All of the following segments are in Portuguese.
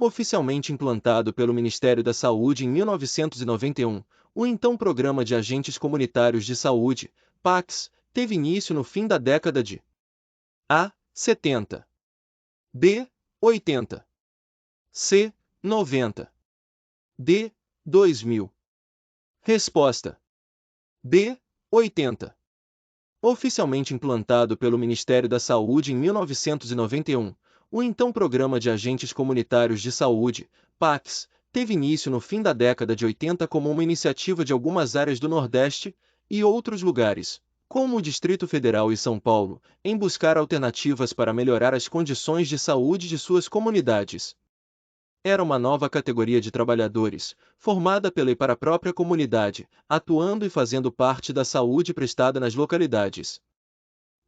Oficialmente implantado pelo Ministério da Saúde em 1991, o então Programa de Agentes Comunitários de Saúde, PACS, teve início no fim da década de A. 70. B. 80. C. 90. D. 2000. Resposta: B. 80. Oficialmente implantado pelo Ministério da Saúde em 1991, o então Programa de Agentes Comunitários de Saúde, PACS, teve início no fim da década de 80 como uma iniciativa de algumas áreas do Nordeste e outros lugares, como o Distrito Federal e São Paulo, em buscar alternativas para melhorar as condições de saúde de suas comunidades. Era uma nova categoria de trabalhadores, formada pela e para a própria comunidade, atuando e fazendo parte da saúde prestada nas localidades.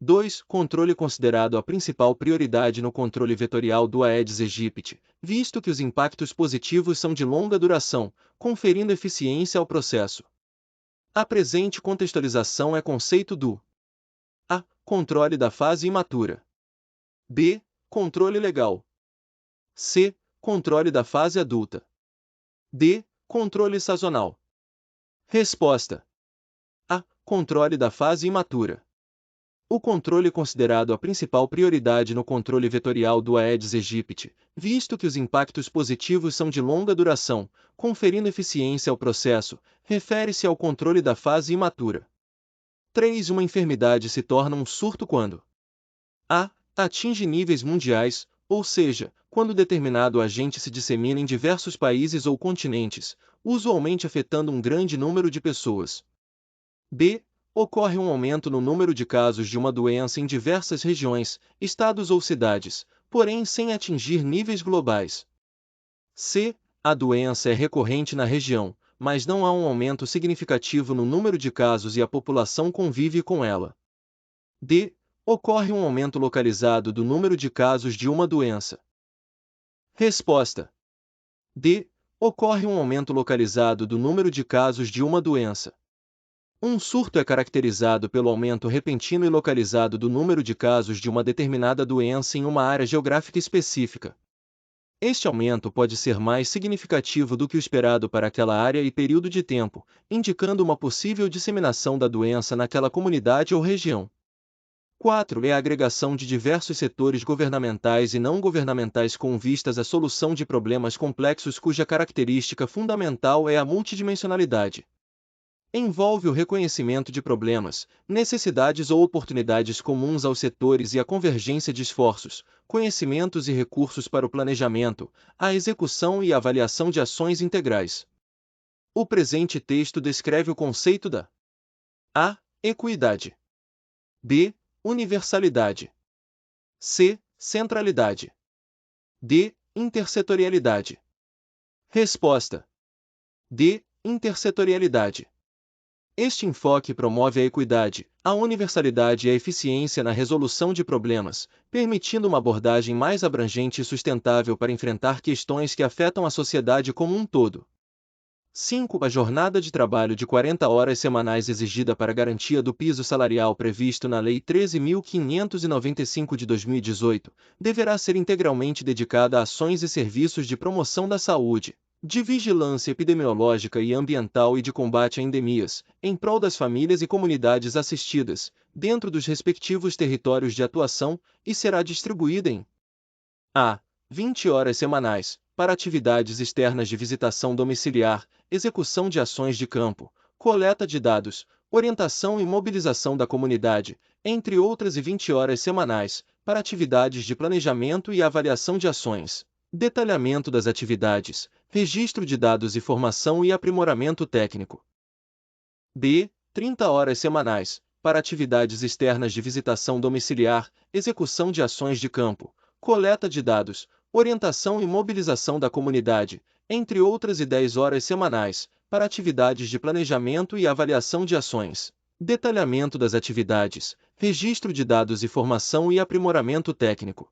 2. Controle considerado a principal prioridade no controle vetorial do Aedes aegypti, visto que os impactos positivos são de longa duração, conferindo eficiência ao processo. A presente contextualização é conceito do A. Controle da fase imatura. B. Controle legal. C. Controle da fase adulta. D. Controle sazonal. Resposta: A. Controle da fase imatura. O controle é considerado a principal prioridade no controle vetorial do Aedes aegypti, visto que os impactos positivos são de longa duração, conferindo eficiência ao processo, refere-se ao controle da fase imatura. 3. Uma enfermidade se torna um surto quando A. Atinge níveis mundiais, ou seja, quando determinado agente se dissemina em diversos países ou continentes, usualmente afetando um grande número de pessoas. B. Ocorre um aumento no número de casos de uma doença em diversas regiões, estados ou cidades, porém sem atingir níveis globais. C. A doença é recorrente na região, mas não há um aumento significativo no número de casos e a população convive com ela. D. Ocorre um aumento localizado do número de casos de uma doença. Resposta: D. Ocorre um aumento localizado do número de casos de uma doença. Um surto é caracterizado pelo aumento repentino e localizado do número de casos de uma determinada doença em uma área geográfica específica. Este aumento pode ser mais significativo do que o esperado para aquela área e período de tempo, indicando uma possível disseminação da doença naquela comunidade ou região. 4. É a agregação de diversos setores governamentais e não governamentais com vistas à solução de problemas complexos cuja característica fundamental é a multidimensionalidade. Envolve o reconhecimento de problemas, necessidades ou oportunidades comuns aos setores e a convergência de esforços, conhecimentos e recursos para o planejamento, a execução e a avaliação de ações integrais. O presente texto descreve o conceito da A. Equidade. B. Universalidade. C. Centralidade. D. Intersetorialidade. Resposta: D. Intersetorialidade. Este enfoque promove a equidade, a universalidade e a eficiência na resolução de problemas, permitindo uma abordagem mais abrangente e sustentável para enfrentar questões que afetam a sociedade como um todo. 5. A jornada de trabalho de 40 horas semanais exigida para garantia do piso salarial previsto na Lei 13.595 de 2018 deverá ser integralmente dedicada a ações e serviços de promoção da saúde, de vigilância epidemiológica e ambiental e de combate a endemias, em prol das famílias e comunidades assistidas, dentro dos respectivos territórios de atuação, e será distribuída em a. 20 horas semanais, para atividades externas de visitação domiciliar, execução de ações de campo, coleta de dados, orientação e mobilização da comunidade, entre outras, e 20 horas semanais, para atividades de planejamento e avaliação de ações, detalhamento das atividades, registro de dados e formação e aprimoramento técnico. B. 30 horas semanais, para atividades externas de visitação domiciliar, execução de ações de campo, coleta de dados, orientação e mobilização da comunidade, entre outras, e 10 horas semanais, para atividades de planejamento e avaliação de ações, detalhamento das atividades, registro de dados e formação e aprimoramento técnico.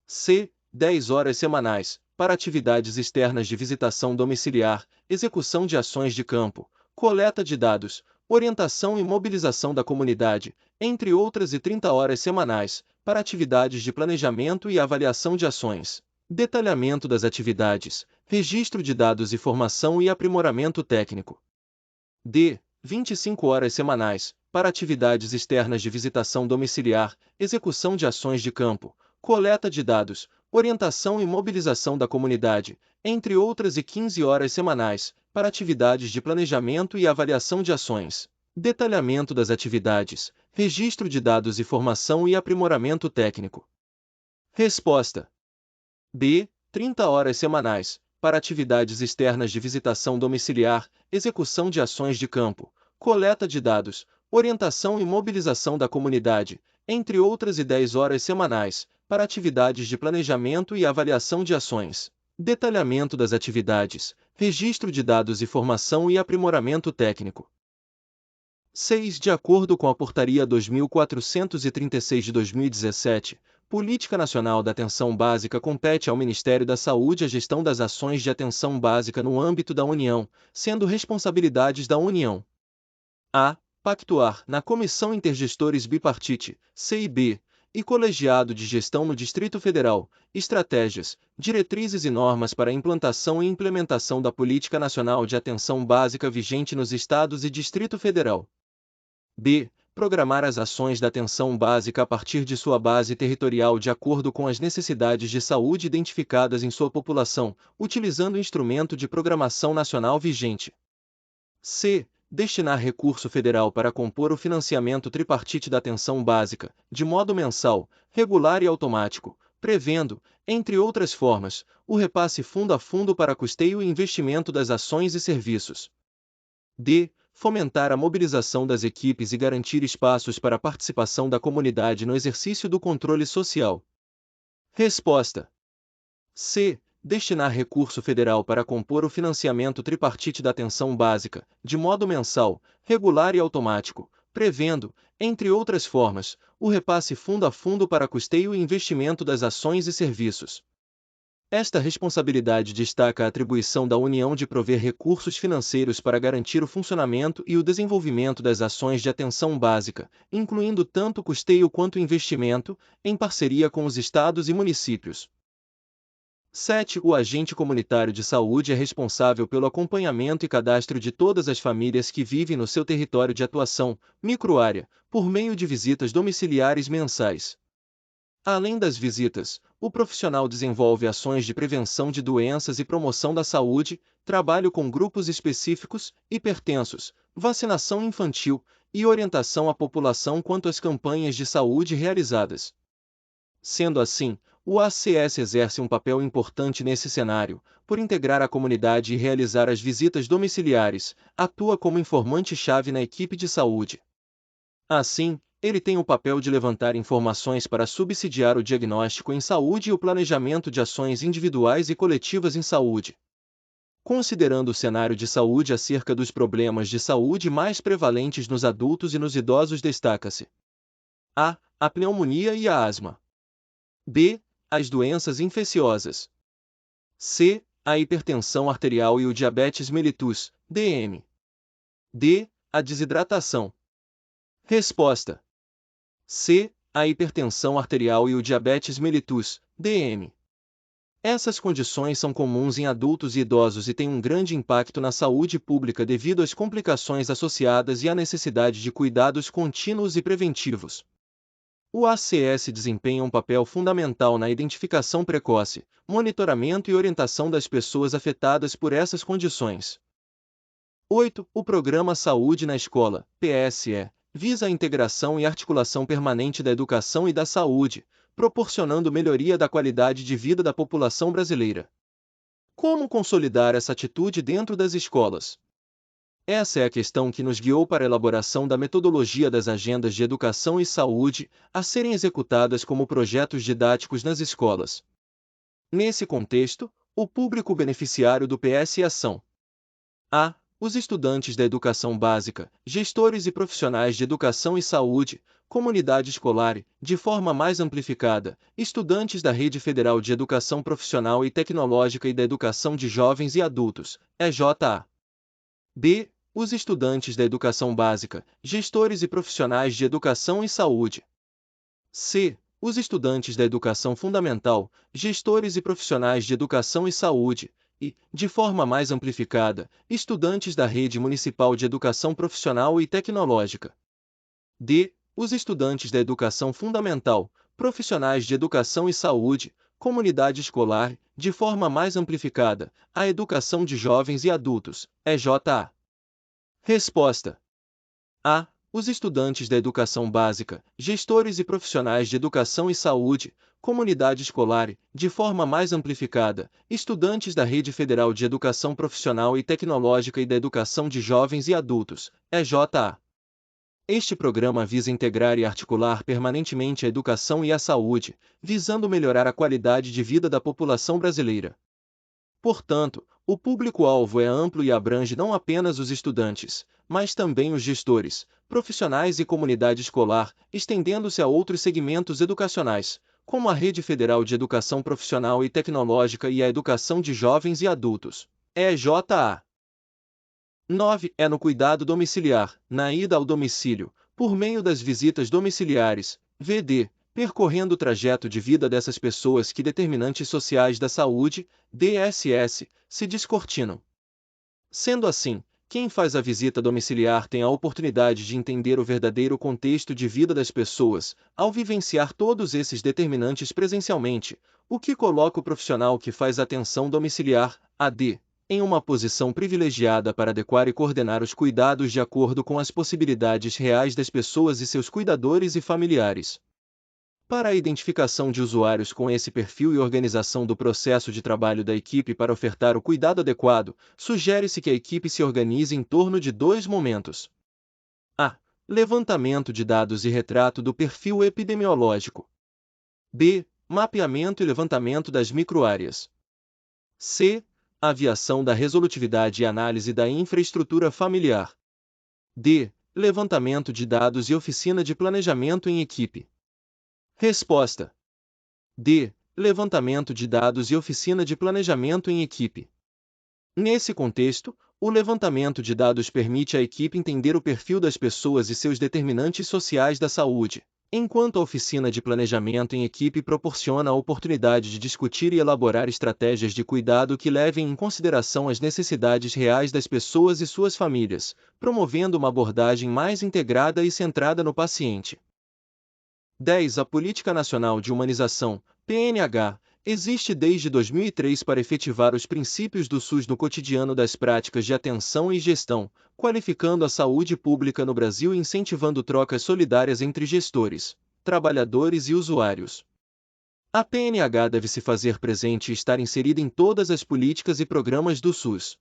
C. 10 horas semanais, para atividades externas de visitação domiciliar, execução de ações de campo, coleta de dados, orientação e mobilização da comunidade, entre outras, e 30 horas semanais, para atividades de planejamento e avaliação de ações, Detalhamento das atividades, registro de dados e formação e aprimoramento técnico. D. 25 horas semanais, para atividades externas de visitação domiciliar, execução de ações de campo, coleta de dados, orientação e mobilização da comunidade, entre outras, e 15 horas semanais, para atividades de planejamento e avaliação de ações. Detalhamento das atividades, registro de dados e formação e aprimoramento técnico. Resposta: B. 30 horas semanais, para atividades externas de visitação domiciliar, execução de ações de campo, coleta de dados, orientação e mobilização da comunidade, entre outras, e 10 horas semanais, para atividades de planejamento e avaliação de ações. Detalhamento das atividades, registro de dados e formação e aprimoramento técnico. 6. De acordo com a Portaria 2436 de 2017, Política Nacional da Atenção Básica, compete ao Ministério da Saúde a gestão das ações de atenção básica no âmbito da União, sendo responsabilidades da União: a. Pactuar, na Comissão Intergestores Bipartite, CIB, e Colegiado de Gestão no Distrito Federal, estratégias, diretrizes e normas para a implantação e implementação da Política Nacional de Atenção Básica vigente nos Estados e Distrito Federal. B. Programar as ações da atenção básica a partir de sua base territorial de acordo com as necessidades de saúde identificadas em sua população, utilizando o instrumento de programação nacional vigente. C. Destinar recurso federal para compor o financiamento tripartite da atenção básica, de modo mensal, regular e automático, prevendo, entre outras formas, o repasse fundo a fundo para custeio e investimento das ações e serviços. D. Fomentar a mobilização das equipes e garantir espaços para a participação da comunidade no exercício do controle social. Resposta: C. Destinar recurso federal para compor o financiamento tripartite da atenção básica, de modo mensal, regular e automático, prevendo, entre outras formas, o repasse fundo a fundo para custeio e investimento das ações e serviços. Esta responsabilidade destaca a atribuição da União de prover recursos financeiros para garantir o funcionamento e o desenvolvimento das ações de atenção básica, incluindo tanto custeio quanto investimento, em parceria com os estados e municípios. 7. O agente comunitário de saúde é responsável pelo acompanhamento e cadastro de todas as famílias que vivem no seu território de atuação, microárea, por meio de visitas domiciliares mensais. Além das visitas, o profissional desenvolve ações de prevenção de doenças e promoção da saúde, trabalho com grupos específicos, hipertensos, vacinação infantil e orientação à população quanto às campanhas de saúde realizadas. Sendo assim, o ACS exerce um papel importante nesse cenário, por integrar a comunidade e realizar as visitas domiciliares, atua como informante-chave na equipe de saúde. Assim, ele tem o papel de levantar informações para subsidiar o diagnóstico em saúde e o planejamento de ações individuais e coletivas em saúde. Considerando o cenário de saúde acerca dos problemas de saúde mais prevalentes nos adultos e nos idosos, destaca-se: a. A pneumonia e a asma. B. As doenças infecciosas. C. A hipertensão arterial e o diabetes mellitus, DM. D. A desidratação. Resposta: C. A hipertensão arterial e o diabetes mellitus, DM. Essas condições são comuns em adultos e idosos e têm um grande impacto na saúde pública devido às complicações associadas e à necessidade de cuidados contínuos e preventivos. O ACS desempenha um papel fundamental na identificação precoce, monitoramento e orientação das pessoas afetadas por essas condições. 8. O Programa Saúde na Escola, PSE, visa a integração e articulação permanente da educação e da saúde, proporcionando melhoria da qualidade de vida da população brasileira. Como consolidar essa atitude dentro das escolas? Essa é a questão que nos guiou para a elaboração da metodologia das agendas de educação e saúde, a serem executadas como projetos didáticos nas escolas. Nesse contexto, o público beneficiário do PSE são: a. Os estudantes da educação básica, gestores e profissionais de educação e saúde, comunidade escolar, de forma mais amplificada, estudantes da Rede Federal de Educação Profissional e Tecnológica e da Educação de Jovens e Adultos, EJA. B. Os estudantes da educação básica, gestores e profissionais de educação e saúde. C. Os estudantes da educação fundamental, gestores e profissionais de educação e saúde, e, de forma mais amplificada, estudantes da rede municipal de educação profissional e tecnológica. D. Os estudantes da educação fundamental, profissionais de educação e saúde, comunidade escolar, de forma mais amplificada, a educação de jovens e adultos, EJA. Resposta: A. Os estudantes da educação básica, gestores e profissionais de educação e saúde, comunidade escolar, de forma mais amplificada, estudantes da Rede Federal de Educação Profissional e Tecnológica e da Educação de Jovens e Adultos, EJA. Este programa visa integrar e articular permanentemente a educação e a saúde, visando melhorar a qualidade de vida da população brasileira. Portanto, o público-alvo é amplo e abrange não apenas os estudantes, mas também os gestores, profissionais e comunidade escolar, estendendo-se a outros segmentos educacionais, como a Rede Federal de Educação Profissional e Tecnológica e a Educação de Jovens e Adultos, EJA. 9. É no cuidado domiciliar, na ida ao domicílio, por meio das visitas domiciliares, VD, percorrendo o trajeto de vida dessas pessoas que determinantes sociais da saúde, DSS, se descortinam. Sendo assim, quem faz a visita domiciliar tem a oportunidade de entender o verdadeiro contexto de vida das pessoas, ao vivenciar todos esses determinantes presencialmente, o que coloca o profissional que faz atenção domiciliar, AD, em uma posição privilegiada para adequar e coordenar os cuidados de acordo com as possibilidades reais das pessoas e seus cuidadores e familiares. Para a identificação de usuários com esse perfil e organização do processo de trabalho da equipe para ofertar o cuidado adequado, sugere-se que a equipe se organize em torno de 2 momentos. A. Levantamento de dados e retrato do perfil epidemiológico. B. Mapeamento e levantamento das microáreas. C. Aviação da resolutividade e análise da infraestrutura familiar. D. Levantamento de dados e oficina de planejamento em equipe. Resposta: D. Levantamento de dados e oficina de planejamento em equipe. Nesse contexto, o levantamento de dados permite à equipe entender o perfil das pessoas e seus determinantes sociais da saúde, enquanto a oficina de planejamento em equipe proporciona a oportunidade de discutir e elaborar estratégias de cuidado que levem em consideração as necessidades reais das pessoas e suas famílias, promovendo uma abordagem mais integrada e centrada no paciente. 10. A Política Nacional de Humanização, PNH, existe desde 2003 para efetivar os princípios do SUS no cotidiano das práticas de atenção e gestão, qualificando a saúde pública no Brasil e incentivando trocas solidárias entre gestores, trabalhadores e usuários. A PNH deve se fazer presente e estar inserida em todas as políticas e programas do SUS.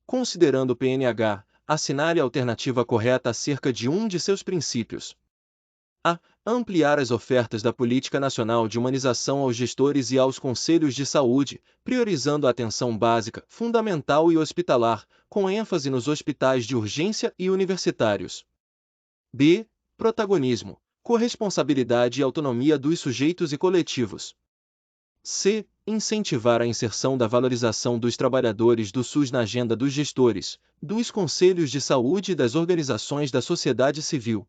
Considerando o PNH, assinale a alternativa correta acerca de um de seus princípios. A. Ampliar as ofertas da Política Nacional de Humanização aos gestores e aos conselhos de saúde, priorizando a atenção básica, fundamental e hospitalar, com ênfase nos hospitais de urgência e universitários. B. Protagonismo, corresponsabilidade e autonomia dos sujeitos e coletivos. C. Incentivar a inserção da valorização dos trabalhadores do SUS na agenda dos gestores, dos conselhos de saúde e das organizações da sociedade civil.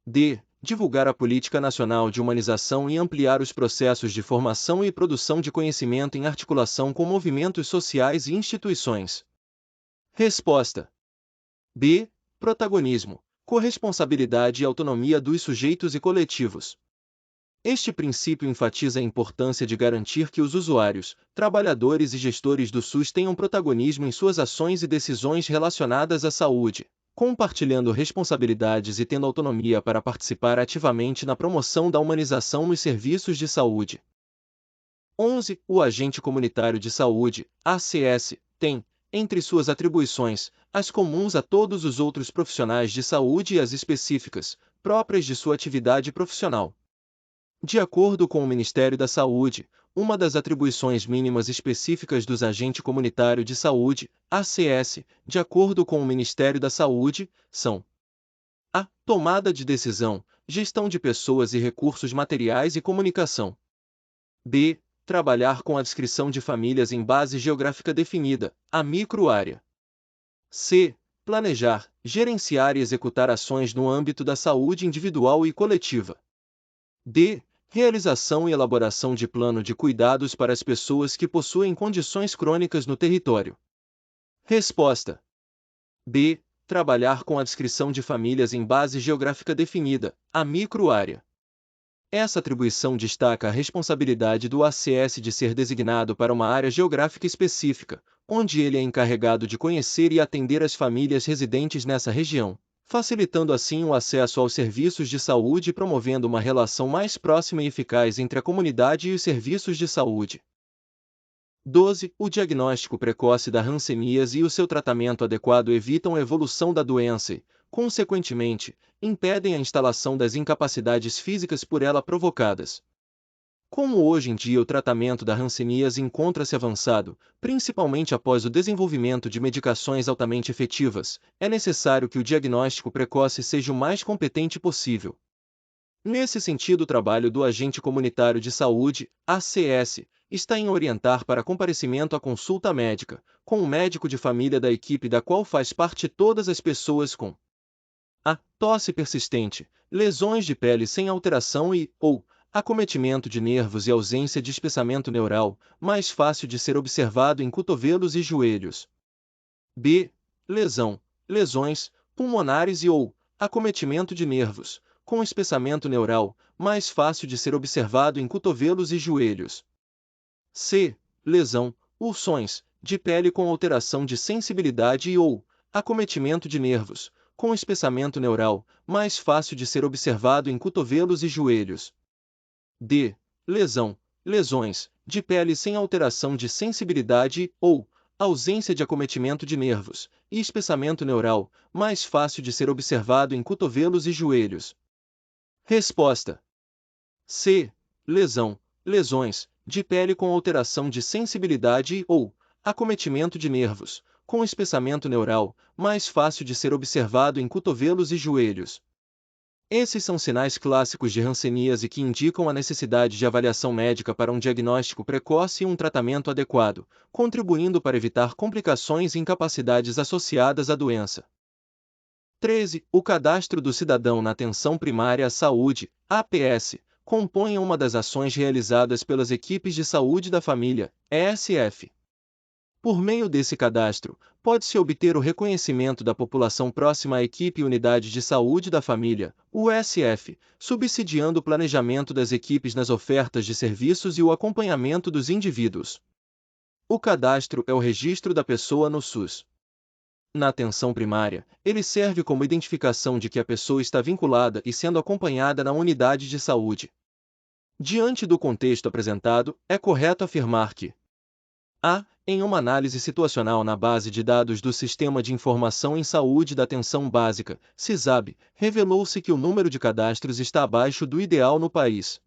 D. Divulgar a Política Nacional de Humanização e ampliar os processos de formação e produção de conhecimento em articulação com movimentos sociais e instituições. Resposta: B. Protagonismo, corresponsabilidade e autonomia dos sujeitos e coletivos. Este princípio enfatiza a importância de garantir que os usuários, trabalhadores e gestores do SUS tenham protagonismo em suas ações e decisões relacionadas à saúde, compartilhando responsabilidades e tendo autonomia para participar ativamente na promoção da humanização nos serviços de saúde. 11. O agente comunitário de saúde, ACS, tem, entre suas atribuições, as comuns a todos os outros profissionais de saúde e as específicas, próprias de sua atividade profissional. De acordo com o Ministério da Saúde, uma das atribuições mínimas específicas dos agentes comunitários de saúde, ACS, de acordo com o Ministério da Saúde, são: a. Tomada de decisão, gestão de pessoas e recursos materiais e comunicação. B. Trabalhar com a descrição de famílias em base geográfica definida, a microárea. C. Planejar, gerenciar e executar ações no âmbito da saúde individual e coletiva. D. Realização e elaboração de plano de cuidados para as pessoas que possuem condições crônicas no território. Resposta. B. Trabalhar com a descrição de famílias em base geográfica definida, a microárea. Essa atribuição destaca a responsabilidade do ACS de ser designado para uma área geográfica específica, onde ele é encarregado de conhecer e atender as famílias residentes nessa região, facilitando assim o acesso aos serviços de saúde e promovendo uma relação mais próxima e eficaz entre a comunidade e os serviços de saúde. 12. O diagnóstico precoce da hanseníase e o seu tratamento adequado evitam a evolução da doença e, consequentemente, impedem a instalação das incapacidades físicas por ela provocadas. Como hoje em dia o tratamento da hanseníase encontra-se avançado, principalmente após o desenvolvimento de medicações altamente efetivas, é necessário que o diagnóstico precoce seja o mais competente possível. Nesse sentido, o trabalho do Agente Comunitário de Saúde, ACS, está em orientar para comparecimento à consulta médica, com o médico de família da equipe da qual faz parte todas as pessoas com a tosse persistente, lesões de pele sem alteração ou acometimento de nervos e ausência de espessamento neural, mais fácil de ser observado em cotovelos e joelhos. B. Lesões pulmonares ou acometimento de nervos, com espessamento neural, mais fácil de ser observado em cotovelos e joelhos. C. Ulções de pele com alteração de sensibilidade ou acometimento de nervos, com espessamento neural, mais fácil de ser observado em cotovelos e joelhos. D. Lesões de pele sem alteração de sensibilidade ou ausência de acometimento de nervos e espessamento neural, mais fácil de ser observado em cotovelos e joelhos. Resposta. C. Lesões de pele com alteração de sensibilidade ou acometimento de nervos, com espessamento neural, mais fácil de ser observado em cotovelos e joelhos. Esses são sinais clássicos de hanseníase que indicam a necessidade de avaliação médica para um diagnóstico precoce e um tratamento adequado, contribuindo para evitar complicações e incapacidades associadas à doença. 13. O Cadastro do Cidadão na Atenção Primária à Saúde, APS, compõe uma das ações realizadas pelas equipes de saúde da família, ESF. Por meio desse cadastro, pode-se obter o reconhecimento da população próxima à equipe e unidade de saúde da família, USF, subsidiando o planejamento das equipes nas ofertas de serviços e o acompanhamento dos indivíduos. O cadastro é o registro da pessoa no SUS. Na atenção primária, ele serve como identificação de que a pessoa está vinculada e sendo acompanhada na unidade de saúde. Diante do contexto apresentado, é correto afirmar que em uma análise situacional na base de dados do Sistema de Informação em Saúde da Atenção Básica, SISAB, revelou-se que o número de cadastros está abaixo do ideal no país.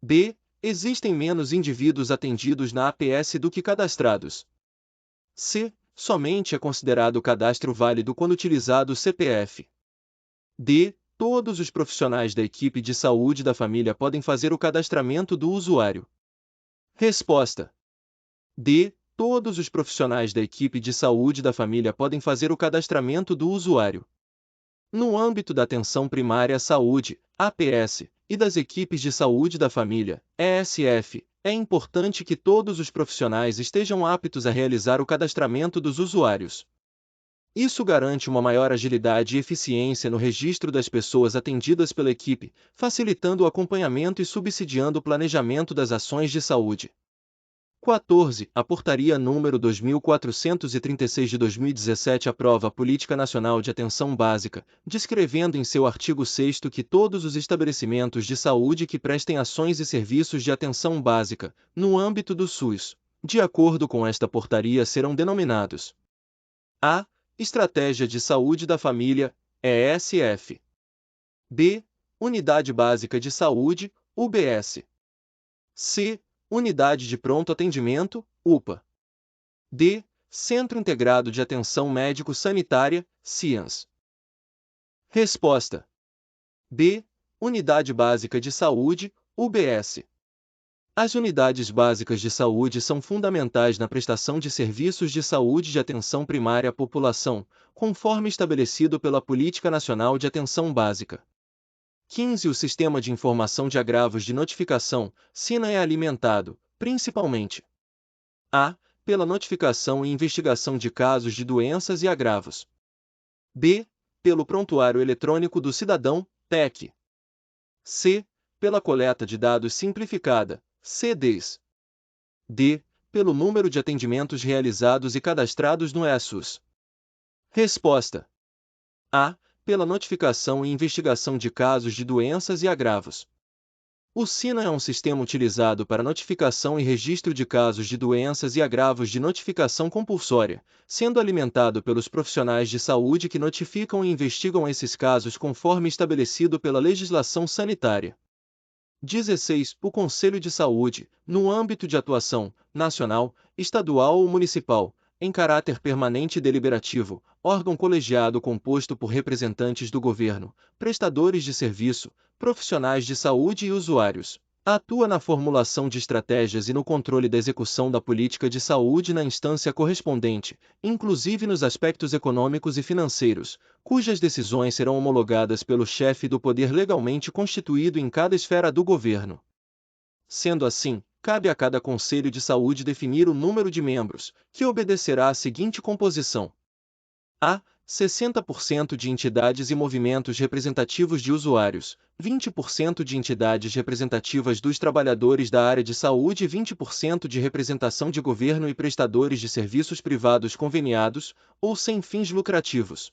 B. Existem menos indivíduos atendidos na APS do que cadastrados. C. Somente é considerado o cadastro válido quando utilizado o CPF. D. Todos os profissionais da equipe de saúde da família podem fazer o cadastramento do usuário. Resposta. D. Todos os profissionais da equipe de saúde da família podem fazer o cadastramento do usuário. No âmbito da atenção primária à saúde, APS, e das equipes de saúde da família, ESF, é importante que todos os profissionais estejam aptos a realizar o cadastramento dos usuários. Isso garante uma maior agilidade e eficiência no registro das pessoas atendidas pela equipe, facilitando o acompanhamento e subsidiando o planejamento das ações de saúde. 14. A Portaria número 2436 de 2017 aprova a Política Nacional de Atenção Básica, descrevendo em seu artigo 6º que todos os estabelecimentos de saúde que prestem ações e serviços de atenção básica, no âmbito do SUS, de acordo com esta portaria serão denominados: A. Estratégia de Saúde da Família, ESF. B. Unidade Básica de Saúde, UBS. C. Unidade de Pronto Atendimento, UPA. D. Centro Integrado de Atenção Médico-Sanitária, CIANS. Resposta. B. Unidade Básica de Saúde, UBS. As unidades básicas de saúde são fundamentais na prestação de serviços de saúde de atenção primária à população, conforme estabelecido pela Política Nacional de Atenção Básica. 15. O Sistema de Informação de Agravos de Notificação, SINA, é alimentado, principalmente: a. Pela notificação e investigação de casos de doenças e agravos. b. Pelo Prontuário Eletrônico do Cidadão, PEC. c. Pela coleta de dados simplificada, CDs. d. Pelo número de atendimentos realizados e cadastrados no ESUS. Resposta: a. Pela notificação e investigação de casos de doenças e agravos. O SINA é um sistema utilizado para notificação e registro de casos de doenças e agravos de notificação compulsória, sendo alimentado pelos profissionais de saúde que notificam e investigam esses casos conforme estabelecido pela legislação sanitária. 16. O Conselho de Saúde, no âmbito de atuação nacional, estadual ou municipal, em caráter permanente e deliberativo, órgão colegiado composto por representantes do governo, prestadores de serviço, profissionais de saúde e usuários, atua na formulação de estratégias e no controle da execução da política de saúde na instância correspondente, inclusive nos aspectos econômicos e financeiros, cujas decisões serão homologadas pelo chefe do poder legalmente constituído em cada esfera do governo. Sendo assim, cabe a cada Conselho de Saúde definir o número de membros, que obedecerá à seguinte composição: a. 60% de entidades e movimentos representativos de usuários, 20% de entidades representativas dos trabalhadores da área de saúde e 20% de representação de governo e prestadores de serviços privados conveniados, ou sem fins lucrativos.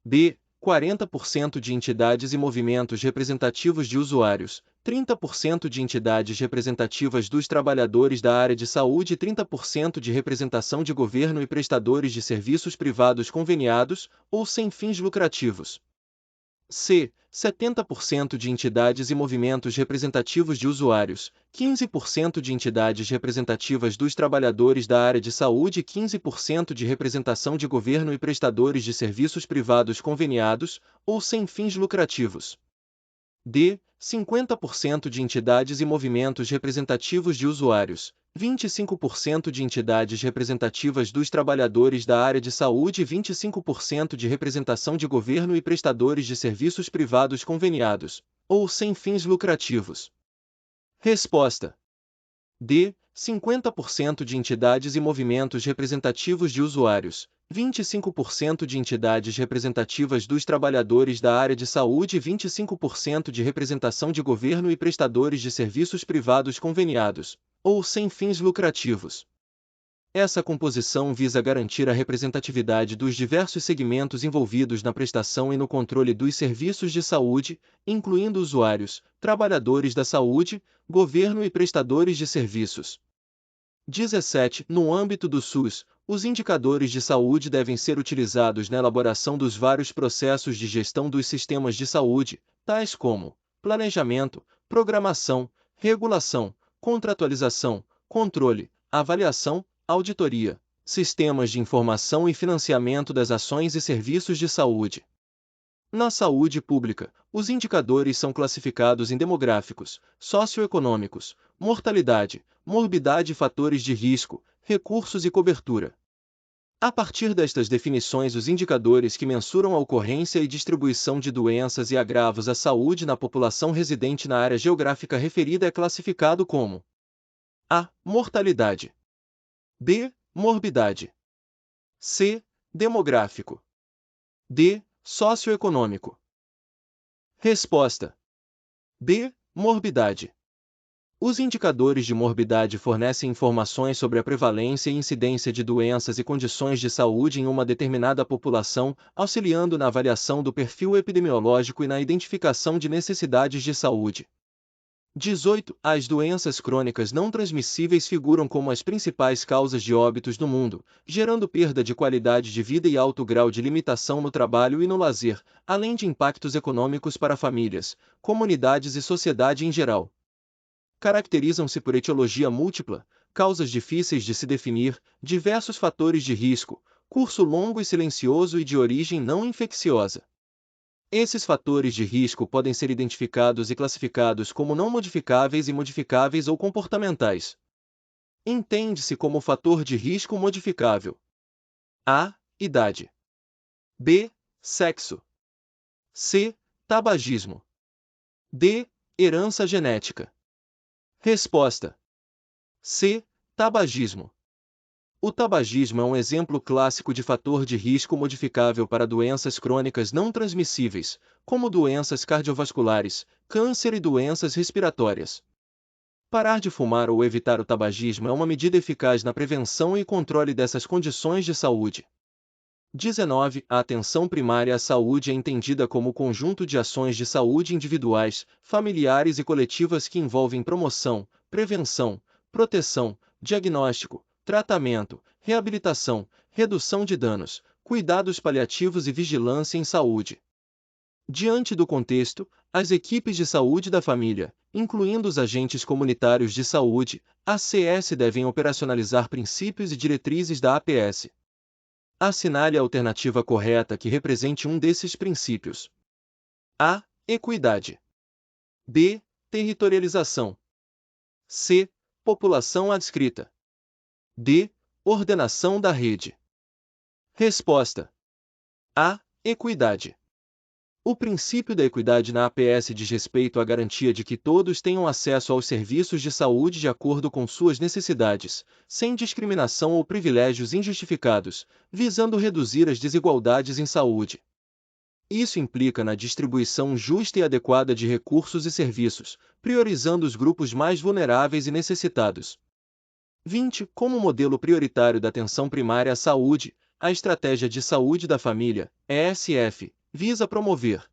b. 40% de entidades e movimentos representativos de usuários, 30% de entidades representativas dos trabalhadores da área de saúde e 30% de representação de governo e prestadores de serviços privados conveniados, ou sem fins lucrativos. c. 70% de entidades e movimentos representativos de usuários, 15% de entidades representativas dos trabalhadores da área de saúde e 15% de representação de governo e prestadores de serviços privados conveniados, ou sem fins lucrativos. d. 50% de entidades e movimentos representativos de usuários, 25% de entidades representativas dos trabalhadores da área de saúde e 25% de representação de governo e prestadores de serviços privados conveniados, ou sem fins lucrativos. Resposta: d. 50% de entidades e movimentos representativos de usuários, 25% de entidades representativas dos trabalhadores da área de saúde e 25% de representação de governo e prestadores de serviços privados conveniados, ou sem fins lucrativos. Essa composição visa garantir a representatividade dos diversos segmentos envolvidos na prestação e no controle dos serviços de saúde, incluindo usuários, trabalhadores da saúde, governo e prestadores de serviços. 17. No âmbito do SUS, os indicadores de saúde devem ser utilizados na elaboração dos vários processos de gestão dos sistemas de saúde, tais como planejamento, programação, regulação, contratualização, controle, avaliação, auditoria, sistemas de informação e financiamento das ações e serviços de saúde. Na saúde pública, os indicadores são classificados em demográficos, socioeconômicos, mortalidade, morbidade e fatores de risco, recursos e cobertura. A partir destas definições, os indicadores que mensuram a ocorrência e distribuição de doenças e agravos à saúde na população residente na área geográfica referida é classificado como: a. Mortalidade. b. Morbidade. c. Demográfico. d. Socioeconômico. Resposta: b. Morbidade. Os indicadores de morbidade fornecem informações sobre a prevalência e incidência de doenças e condições de saúde em uma determinada população, auxiliando na avaliação do perfil epidemiológico e na identificação de necessidades de saúde. 18. As doenças crônicas não transmissíveis figuram como as principais causas de óbitos no mundo, gerando perda de qualidade de vida e alto grau de limitação no trabalho e no lazer, além de impactos econômicos para famílias, comunidades e sociedade em geral. Caracterizam-se por etiologia múltipla, causas difíceis de se definir, diversos fatores de risco, curso longo e silencioso e de origem não infecciosa. Esses fatores de risco podem ser identificados e classificados como não modificáveis e modificáveis ou comportamentais. Entende-se como fator de risco modificável: a. Idade. b. Sexo. c. Tabagismo. D. Herança genética. Resposta. C. Tabagismo. O tabagismo é um exemplo clássico de fator de risco modificável para doenças crônicas não transmissíveis, como doenças cardiovasculares, câncer e doenças respiratórias. Parar de fumar ou evitar o tabagismo é uma medida eficaz na prevenção e controle dessas condições de saúde. 19. A atenção primária à saúde é entendida como o conjunto de ações de saúde individuais, familiares e coletivas que envolvem promoção, prevenção, proteção, diagnóstico, tratamento, reabilitação, redução de danos, cuidados paliativos e vigilância em saúde. Diante do contexto, as equipes de saúde da família, incluindo os agentes comunitários de saúde, ACS, devem operacionalizar princípios e diretrizes da APS. Assinale a alternativa correta que represente um desses princípios. A. Equidade. B. Territorialização. C. População adscrita. D. Ordenação da rede. Resposta. A. Equidade. O princípio da equidade na APS diz respeito à garantia de que todos tenham acesso aos serviços de saúde de acordo com suas necessidades, sem discriminação ou privilégios injustificados, visando reduzir as desigualdades em saúde. Isso implica na distribuição justa e adequada de recursos e serviços, priorizando os grupos mais vulneráveis e necessitados. 20. Como modelo prioritário da atenção primária à saúde, a Estratégia de Saúde da Família, ESF, visa promover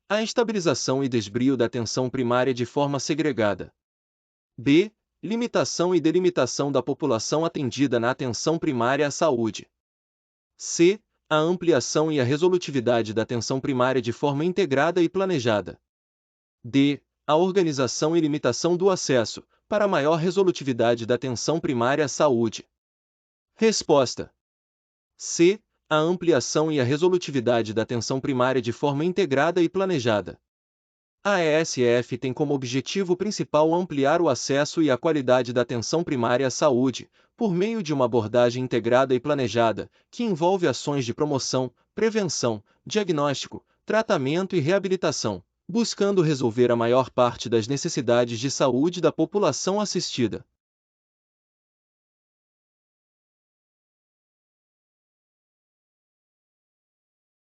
a estabilização e desbrio da atenção primária de forma segregada. B. Limitação e delimitação da população atendida na atenção primária à saúde. C. A ampliação e a resolutividade da atenção primária de forma integrada e planejada. D. A organização e limitação do acesso, para maior resolutividade da atenção primária à saúde. Resposta. C. A ampliação e a resolutividade da atenção primária de forma integrada e planejada. A ESF tem como objetivo principal ampliar o acesso e a qualidade da atenção primária à saúde, por meio de uma abordagem integrada e planejada, que envolve ações de promoção, prevenção, diagnóstico, tratamento e reabilitação, buscando resolver a maior parte das necessidades de saúde da população assistida.